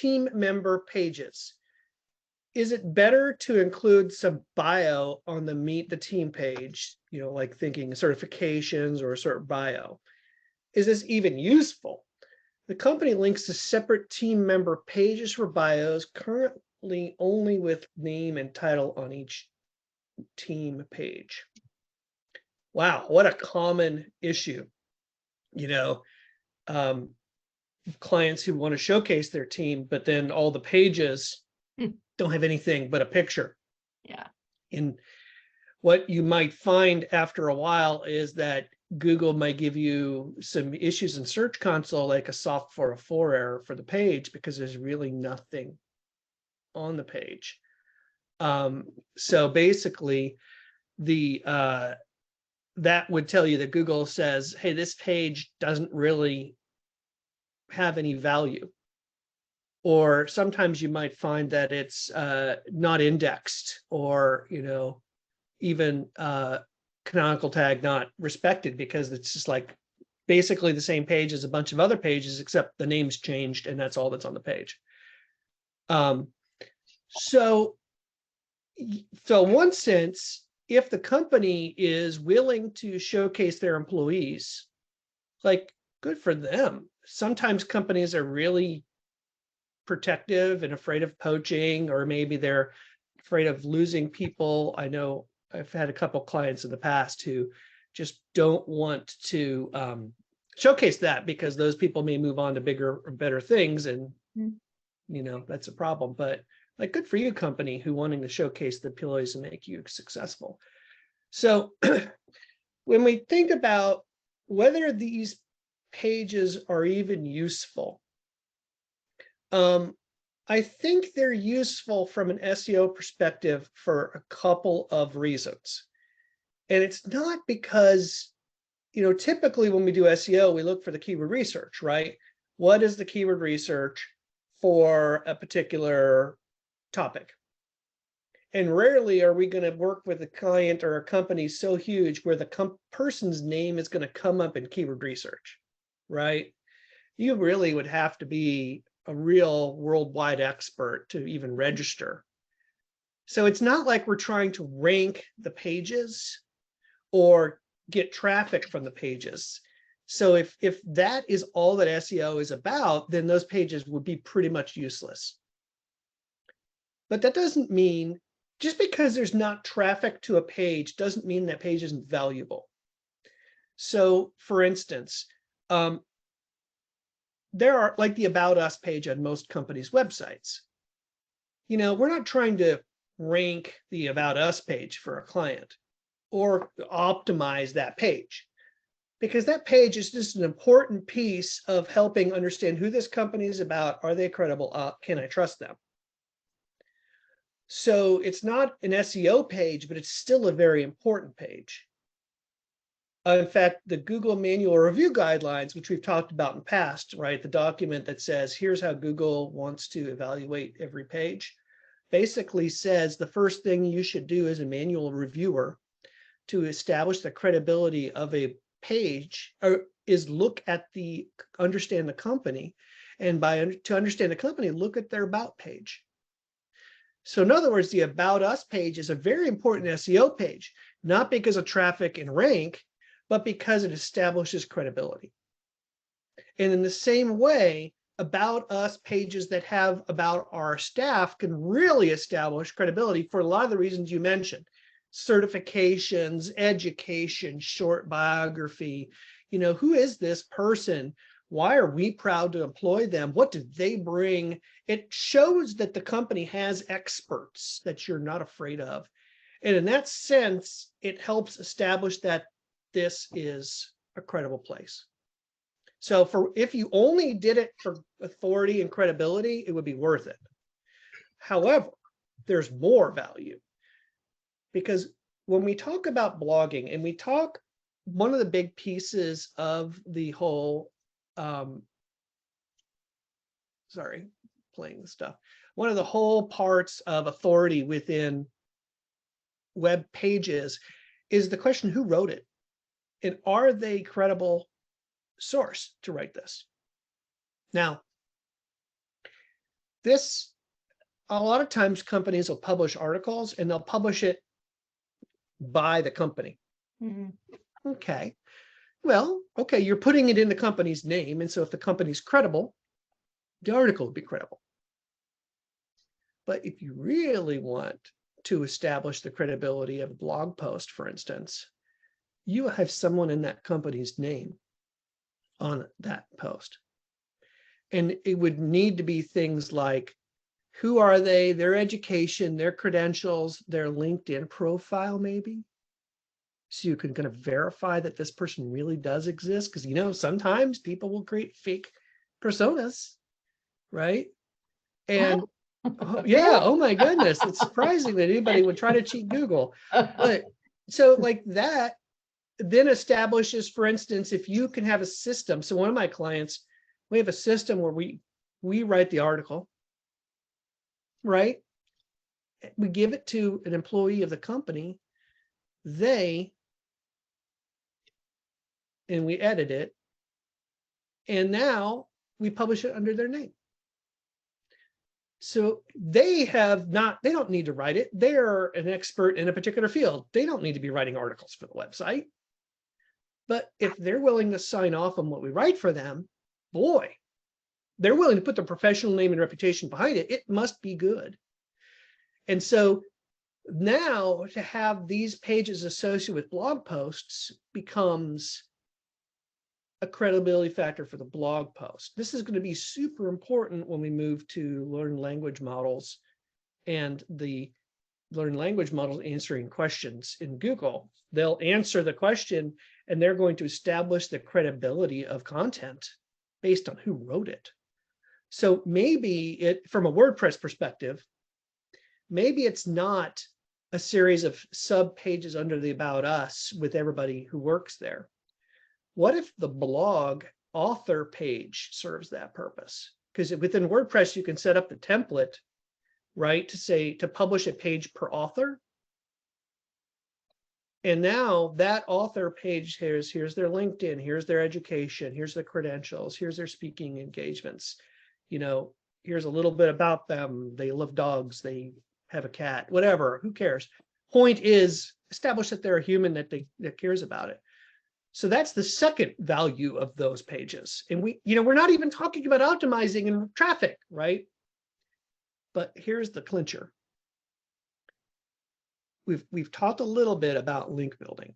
team member pages. Is it better to include some bio on the meet the team page, like thinking certifications or a certain bio? Is this even useful? The company links to separate team member pages for bios, currently only with name and title on each team page. Wow, what a common issue. Clients who want to showcase their team, but then all the pages don't have anything but a picture. Yeah. And what you might find after a while is that Google might give you some issues in Search Console, like a soft 404 error for the page, because there's really nothing on the page. So basically, that would tell you that Google says, hey, this page doesn't really have any value. Or sometimes you might find that it's not indexed, or even canonical tag not respected, because it's just like basically the same page as a bunch of other pages, except the name's changed and that's all that's on the page. So in one sense, if the company is willing to showcase their employees, like, good for them. Sometimes companies are really protective and afraid of poaching, or maybe they're afraid of losing people. I know I've had a couple clients in the past who just don't want to showcase that, because those people may move on to bigger or better things, and that's a problem. But like, good for you, company, who wanting to showcase the employees and make you successful. So when we think about whether these pages are even useful, I think they're useful from an SEO perspective for a couple of reasons. And it's not because, typically when we do SEO, we look for the keyword research, right? What is the keyword research for a particular topic? And rarely are we going to work with a client or a company so huge where the person's name is going to come up in keyword research, right? You really would have to be a real worldwide expert to even register. So it's not like we're trying to rank the pages or get traffic from the pages. So if that is all that SEO is about, then those pages would be pretty much useless. But that doesn't mean, just because there's not traffic to a page doesn't mean that page isn't valuable. So for instance, there are, like, the About Us page on most companies' websites. We're not trying to rank the About Us page for a client or optimize that page, because that page is just an important piece of helping understand who this company is about. Are they credible? Can I trust them? So it's not an SEO page, but it's still a very important page. In fact, the Google Manual Review Guidelines, which we've talked about in the past, right? The document that says, here's how Google wants to evaluate every page, basically says the first thing you should do as a manual reviewer to establish the credibility of a page is look at understand the company. And to understand the company, look at their About page. So in other words, the About Us page is a very important SEO page, not because of traffic and rank, but because it establishes credibility. And in the same way, About Us pages that have about our staff can really establish credibility for a lot of the reasons you mentioned: certifications, education, short biography. Who is this person? Why are we proud to employ them? What do they bring? It shows that the company has experts that you're not afraid of. And in that sense, it helps establish that this is a credible place. So if you only did it for authority and credibility, it would be worth it. However, there's more value, because when we talk about blogging, and one of the big pieces of the whole, one of the whole parts of authority within web pages is the question, who wrote it? And are they a credible source to write this? Now, this, a lot of times companies will publish articles and they'll publish it by the company. Okay. Well, okay, you're putting it in the company's name. And so if the company's credible, the article will be credible. But if you really want to establish the credibility of a blog post, for instance, you have someone in that company's name on that post. And it would need to be things like, who are they, their education, their credentials, their LinkedIn profile, maybe. So you can kind of verify that this person really does exist. Because, you know, sometimes people will create fake personas, right? And yeah, oh my goodness, it's surprising that anybody would try to cheat Google. But so like that then establishes, for instance, if you can have a system. So one of my clients, we have a system where we write the article, right? We give it to an employee of the company, and we edit it, and now we publish it under their name. So they don't need to write it. They're an expert in a particular field. They don't need to be writing articles for the website. But if they're willing to sign off on what we write for them, boy, they're willing to put their professional name and reputation behind it. It must be good. And so now to have these pages associated with blog posts becomes a credibility factor for the blog post. This is going to be super important when we move to learn language models and the learn language models answering questions in Google. They'll answer the question and they're going to establish the credibility of content based on who wrote it. So maybe it, from a WordPress perspective, maybe it's not a series of sub pages under the About Us with everybody who works there. What if the blog author page serves that purpose? Because within WordPress, you can set up the template, right, to say to publish a page per author. And now that author page, here's their LinkedIn, here's their education, here's their credentials, here's their speaking engagements. You know, here's a little bit about them. They love dogs, they have a cat, whatever, who cares? Point is, establish that they're a human that cares about it. So that's the second value of those pages. And we're not even talking about optimizing and traffic, right? But here's the clincher. We've talked a little bit about link building,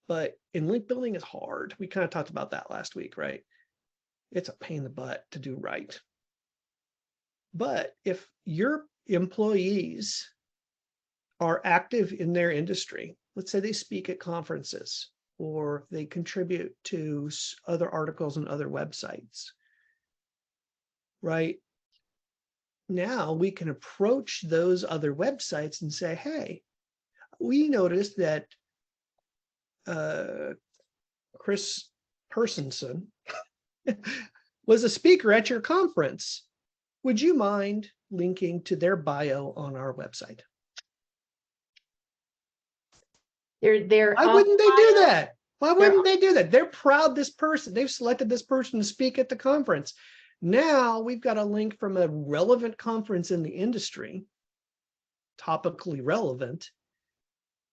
but link building is hard. We kind of talked about that last week, right? It's a pain in the butt to do right. But if your employees are active in their industry, let's say they speak at conferences or they contribute to other articles and other websites, right? Now we can approach those other websites and say, hey, we noticed that Chris Personson was a speaker at your conference. Would you mind linking to their bio on our website? Why wouldn't they do that? Why wouldn't they do that? They're proud they've selected this person to speak at the conference. Now we've got a link from a relevant conference in the industry, topically relevant,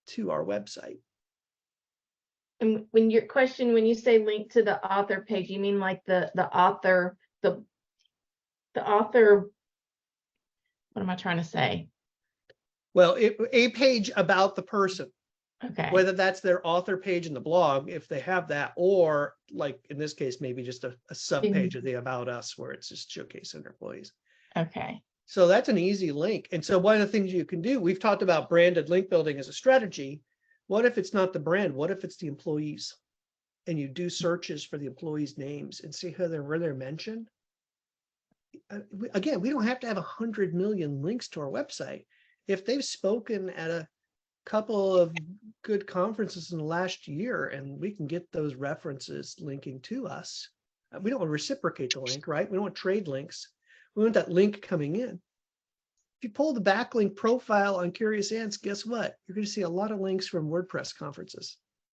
to our website. And when you say link to the author page, you mean like the author, the author, what am I trying to say? Well, a page about the person. Okay. Whether that's their author page in the blog, if they have that, or like in this case, maybe just a sub page of the About Us where it's just showcasing their employees. Okay. So that's an easy link. And so one of the things you can do, we've talked about branded link building as a strategy. What if it's not the brand? What if it's the employees? And you do searches for the employees' names and see where they're mentioned. Again, we don't have to have 100 million links to our website. If they've spoken at a couple of good conferences in the last year and we can get those references linking to us, we don't want to reciprocate the link, right? We don't want trade links. We want that link coming in. If you pull the backlink profile on Curious Ants, guess what? You're going to see a lot of links from WordPress conferences.